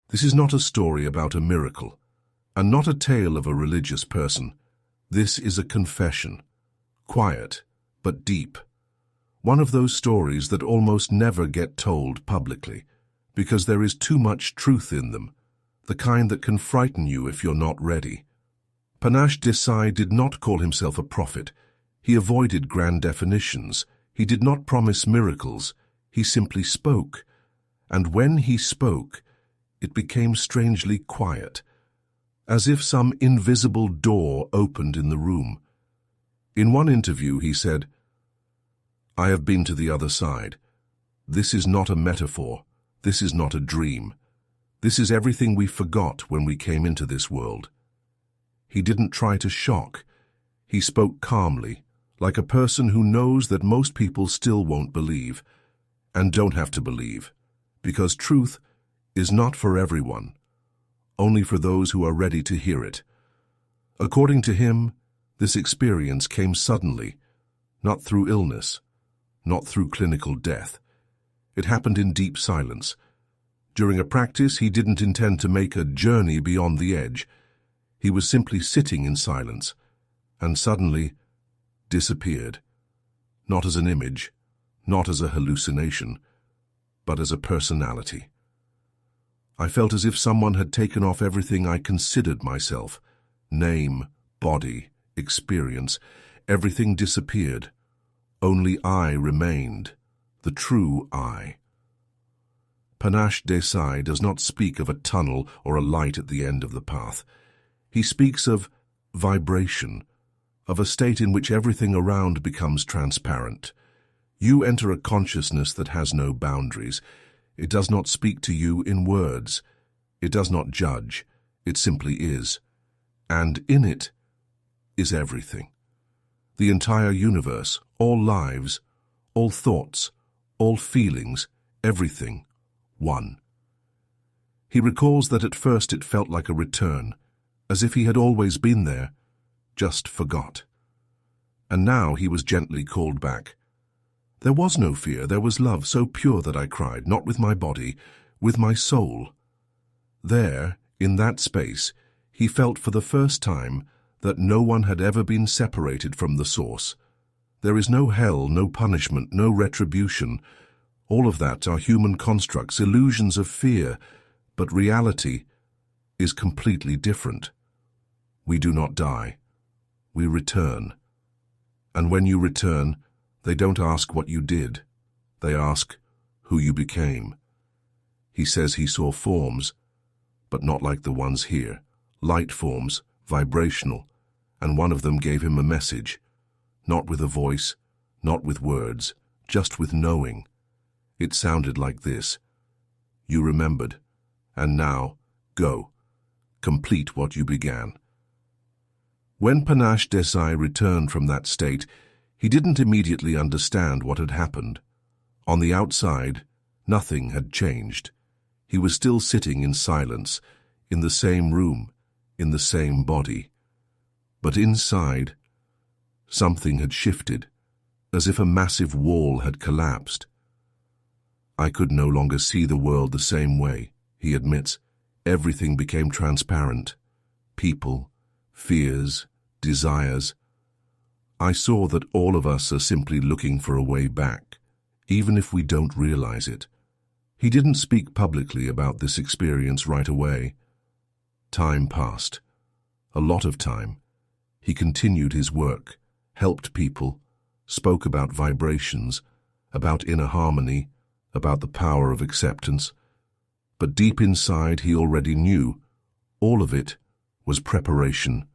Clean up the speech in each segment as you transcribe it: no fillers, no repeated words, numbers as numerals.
This is not a story about a miracle, and not a tale of a religious person. This is a confession, quiet but deep. One of those stories that almost never get told publicly, because there is too much truth in them, the kind that can frighten you if you're not ready. Panache Desai did not call himself a prophet. He avoided grand definitions. He did not promise miracles. He simply spoke. And when he spoke, it became strangely quiet, as if some invisible door opened in the room. In one interview, he said, "I have been to the other side. This is not a metaphor. This is not a dream. This is everything we forgot when we came into this world." He didn't try to shock. He spoke calmly, like a person who knows that most people still won't believe, and don't have to believe, because truth is not for everyone, only for those who are ready to hear it. According to him, this experience came suddenly, not through illness, not through clinical death. It happened in deep silence. During a practice, he didn't intend to make a journey beyond the edge. He was simply sitting in silence, and suddenly disappeared, not as an image, not as a hallucination, but as a personality. I felt as if someone had taken off everything I considered myself. Name, body, experience, everything disappeared. Only I remained, the true I. Panache Desai does not speak of a tunnel or a light at the end of the path. He speaks of vibration, of a state in which everything around becomes transparent. You enter a consciousness that has no boundaries. It does not speak to you in words. It does not judge. It simply is. And in it is everything. The entire universe, all lives, all thoughts, all feelings, everything, one. He recalls that at first it felt like a return, as if he had always been there, just forgot. And now he was gently called back. There was no fear, there was love so pure that I cried, not with my body, with my soul. There, in that space, he felt for the first time that no one had ever been separated from the source. There is no hell, no punishment, no retribution. All of that are human constructs, illusions of fear, but reality is completely different. We do not die. We return. And when you return, they don't ask what you did. They ask who you became. He says he saw forms, but not like the ones here. Light forms, vibrational, and one of them gave him a message, not with a voice, not with words, just with knowing. It sounded like this: "You remembered, and now, go, complete what you began." When Panache Desai returned from that state, he didn't immediately understand what had happened. On the outside, nothing had changed. He was still sitting in silence, in the same room, in the same body. But inside, something had shifted, as if a massive wall had collapsed. "I could no longer see the world the same way," he admits. "Everything became transparent. People, fears, desires. I saw that all of us are simply looking for a way back, even if we don't realize it." He didn't speak publicly about this experience right away. Time passed. A lot of time. He continued his work, helped people, spoke about vibrations, about inner harmony, about the power of acceptance. But deep inside he already knew all of it was preparation.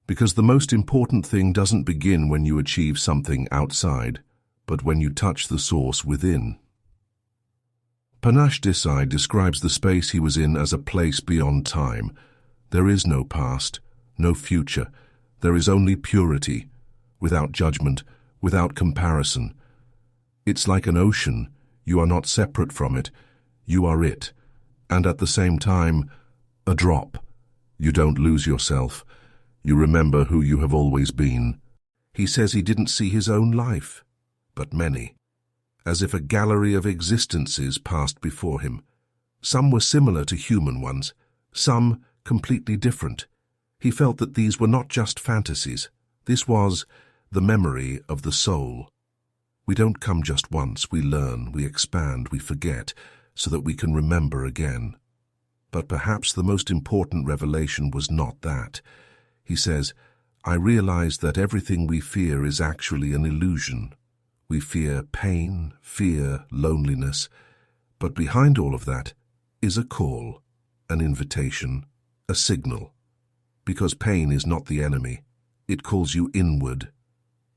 Because the most important thing doesn't begin when you achieve something outside, but when you touch the source within. Panache Desai describes the space he was in as a place beyond time. There is no past, no future. There is only purity, without judgment, without comparison. It's like an ocean. You are not separate from it. You are it. And at the same time, a drop. You don't lose yourself. You remember who you have always been. He says he didn't see his own life, but many, as if a gallery of existences passed before him. Some were similar to human ones, some completely different. He felt that these were not just fantasies. This was the memory of the soul. We don't come just once. We learn, we expand, we forget, so that we can remember again. But perhaps the most important revelation was not that. He says, I realized that everything we fear is actually an illusion. We fear pain, fear, loneliness, but behind all of that is a call, an invitation, a signal. Because pain is not the enemy, it calls you inward,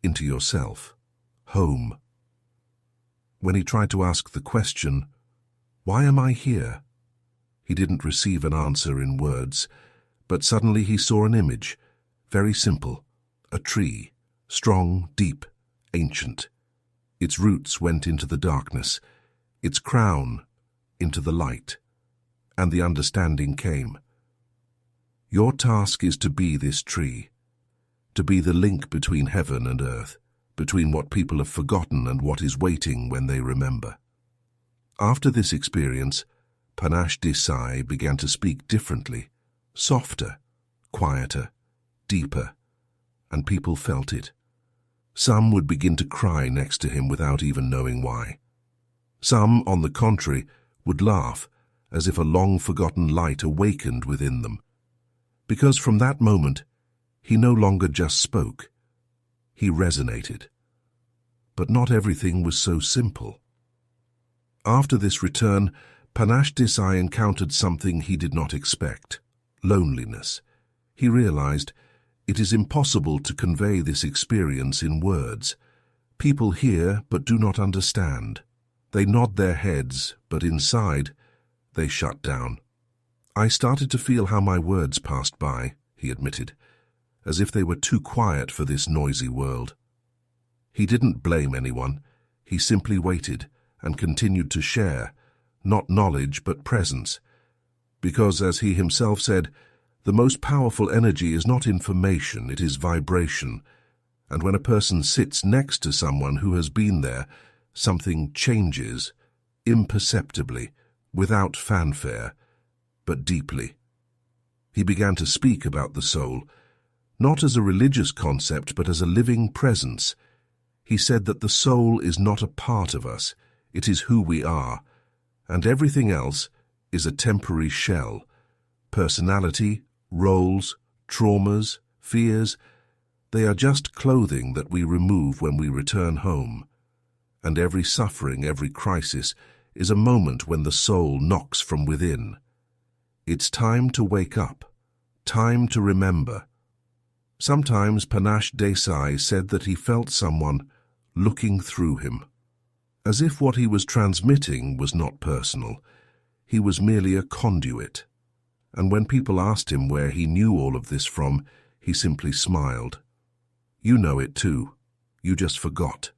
into yourself, home. When he tried to ask the question, why am I here? He didn't receive an answer in words, but suddenly he saw an image, very simple, a tree, strong, deep, ancient. Its roots went into the darkness, its crown into the light, and the understanding came. Your task is to be this tree, to be the link between heaven and earth, between what people have forgotten and what is waiting when they remember. After this experience, Panache Desai began to speak differently, softer, quieter, deeper, and people felt it. Some would begin to cry next to him without even knowing why. Some, on the contrary, would laugh, as if a long-forgotten light awakened within them. Because from that moment, he no longer just spoke. He resonated. But not everything was so simple. After this return, Panache Desai encountered something he did not expect: loneliness. He realized it is impossible to convey this experience in words. People hear but do not understand. They nod their heads, but inside, they shut down. I started to feel how my words passed by, he admitted, as if they were too quiet for this noisy world. He didn't blame anyone. He simply waited and continued to share, not knowledge but presence. Because, as he himself said, the most powerful energy is not information, it is vibration. And when a person sits next to someone who has been there, something changes, imperceptibly, without fanfare, but deeply. He began to speak about the soul, not as a religious concept, but as a living presence. He said that the soul is not a part of us, it is who we are, and everything else is a temporary shell. Personality, roles, traumas, fears, they are just clothing that we remove when we return home. And every suffering, every crisis, is a moment when the soul knocks from within. It's time to wake up, time to remember. Sometimes Panache Desai said that he felt someone looking through him, as if what he was transmitting was not personal. He was merely a conduit. And when people asked him where he knew all of this from, he simply smiled. You know it too. You just forgot.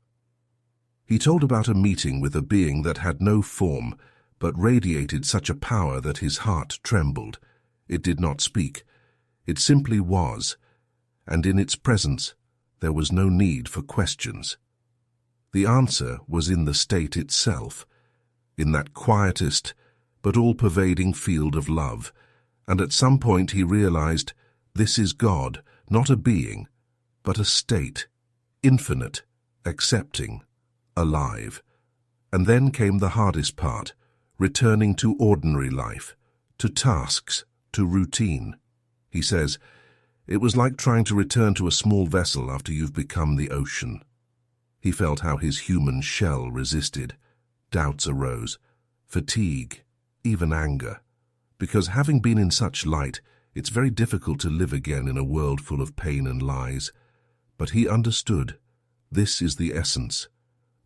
He told about a meeting with a being that had no form, but radiated such a power that his heart trembled. It did not speak. It simply was, and in its presence there was no need for questions. The answer was in the state itself, in that quietest but all-pervading field of love, and at some point he realized this is God, not a being, but a state, infinite, accepting, alive. And then came the hardest part, returning to ordinary life, to tasks, to routine. He says, it was like trying to return to a small vessel after you've become the ocean. He felt how his human shell resisted. Doubts arose, fatigue, even anger. Because having been in such light, it's very difficult to live again in a world full of pain and lies. But he understood, this is the essence.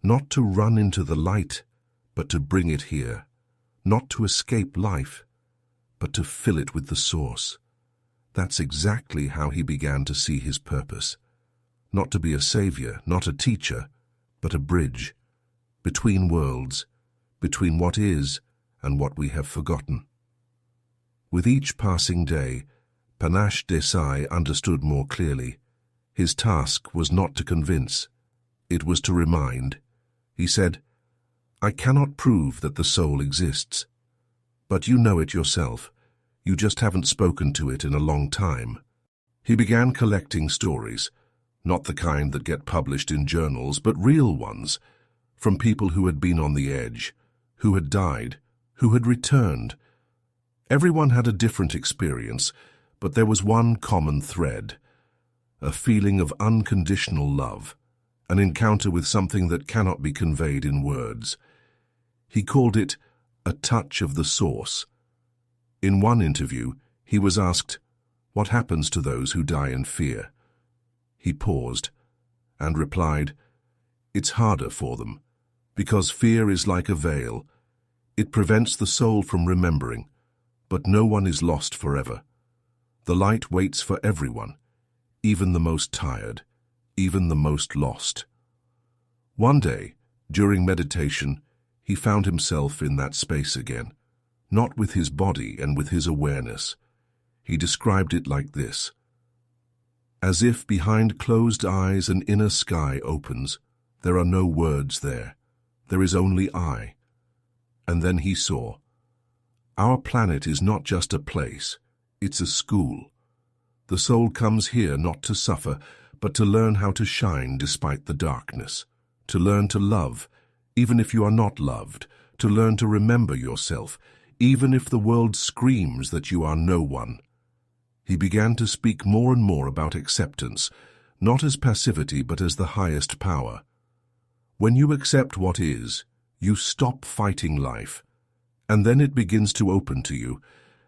Not to run into the light, but to bring it here. Not to escape life, but to fill it with the source. That's exactly how he began to see his purpose. Not to be a savior, not a teacher, but a bridge. Between worlds, between what is and what we have forgotten. With each passing day, Panache Desai understood more clearly. His task was not to convince, it was to remind. He said, I cannot prove that the soul exists, but you know it yourself. You just haven't spoken to it in a long time. He began collecting stories, not the kind that get published in journals, but real ones, from people who had been on the edge, who had died, who had returned. Everyone had a different experience, but there was one common thread, a feeling of unconditional love, an encounter with something that cannot be conveyed in words. He called it a touch of the source. In one interview, he was asked, "What happens to those who die in fear?" He paused and replied, "It's harder for them, because fear is like a veil. It prevents the soul from remembering, but no one is lost forever. The light waits for everyone, even the most tired, even the most lost." One day, during meditation, he found himself in that space again, not with his body and with his awareness. He described it like this: as if behind closed eyes an inner sky opens, there are no words there. There is only I. And then he saw, our planet is not just a place, it's a school. The soul comes here not to suffer, but to learn how to shine despite the darkness, to learn to love, even if you are not loved, to learn to remember yourself, even if the world screams that you are no one. He began to speak more and more about acceptance, not as passivity but as the highest power. When you accept what is, you stop fighting life, and then it begins to open to you,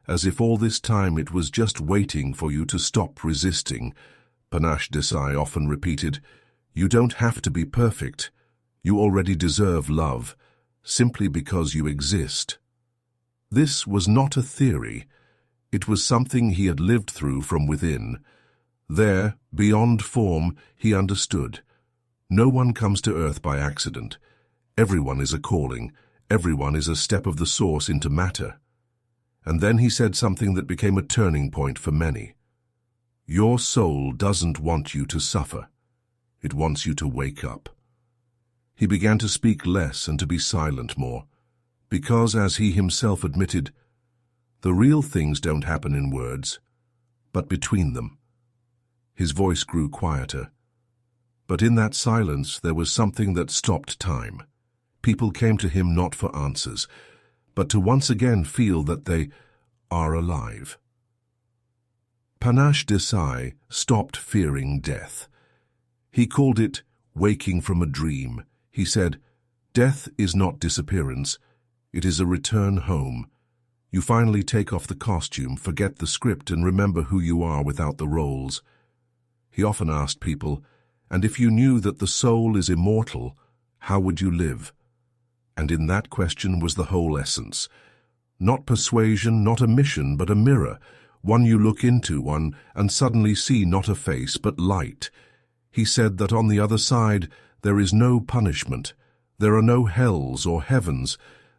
as if all this time it was just waiting for you to stop resisting. Panache Desai often repeated, "You don't have to be perfect. You already deserve love, simply because you exist." This was not a theory. It was something he had lived through from within. There, beyond form, he understood. No one comes to earth by accident. Everyone is a calling. Everyone is a step of the source into matter. And then he said something that became a turning point for many. Your soul doesn't want you to suffer. It wants you to wake up. He began to speak less and to be silent more, because, as he himself admitted, the real things don't happen in words, but between them. His voice grew quieter, but in that silence there was something that stopped time. People came to him not for answers, but to once again feel that they are alive. Panache Desai stopped fearing death. He called it waking from a dream. He said, "Death is not disappearance, it is a return home. You finally take off the costume, forget the script, and remember who you are without the roles." He often asked people, "And if you knew that the soul is immortal, how would you live?" And in that question was the whole essence. Not persuasion, not a mission, but a mirror, one you look into one and suddenly see not a face, but light. He said that on the other side there is no punishment, there are no hells or heavens,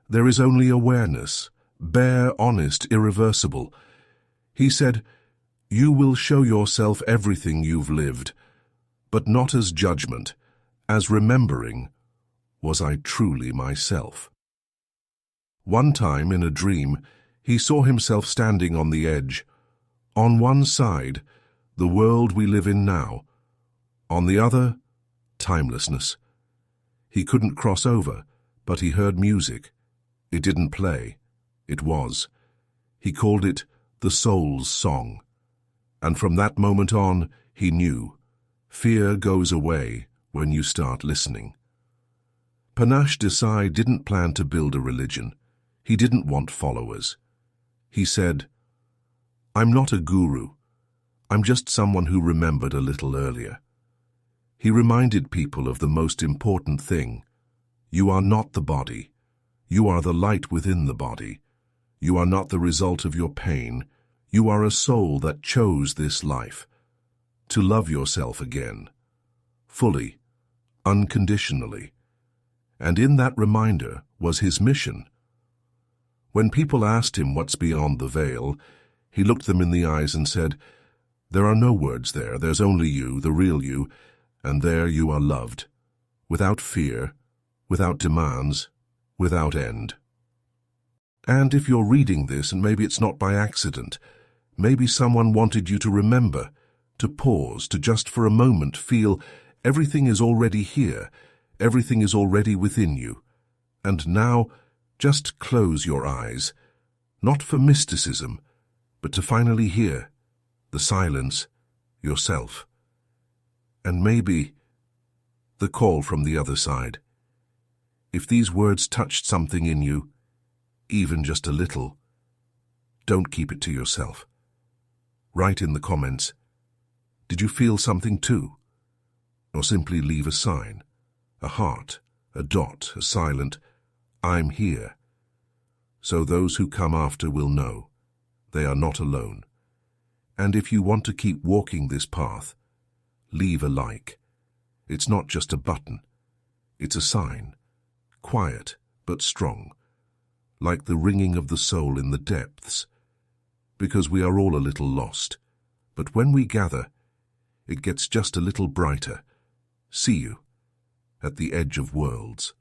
there is only awareness, bare, honest, irreversible. He said, "You will show yourself everything you've lived, but not as judgment, as remembering, was I truly myself?" One time in a dream, he saw himself standing on the edge. On one side, the world we live in now. On the other, timelessness. He couldn't cross over, but he heard music. It didn't play. It was. He called it the soul's song. And from that moment on, he knew. Fear goes away when you start listening. Panache Desai didn't plan to build a religion. He didn't want followers. He said, "I'm not a guru. I'm just someone who remembered a little earlier." He reminded people of the most important thing. You are not the body. You are the light within the body. You are not the result of your pain. You are a soul that chose this life. To love yourself again. Fully. Unconditionally. And in that reminder was his mission. When people asked him what's beyond the veil, he looked them in the eyes and said, "There are no words there. There's only you, the real you, and there you are loved, without fear, without demands, without end." And if you're reading this, and maybe it's not by accident, maybe someone wanted you to remember, to pause, to just for a moment feel everything is already here, everything is already within you. And now, just close your eyes, not for mysticism, but to finally hear the silence, yourself. And maybe the call from the other side. If these words touched something in you, even just a little, don't keep it to yourself. Write in the comments, did you feel something too? Or simply leave a sign, a heart, a dot, a silent, I'm here. So those who come after will know they are not alone. And if you want to keep walking this path, leave a like. It's not just a button, it's a sign, quiet but strong, like the ringing of the soul in the depths, because we are all a little lost. But when we gather, it gets just a little brighter. See you at the edge of worlds.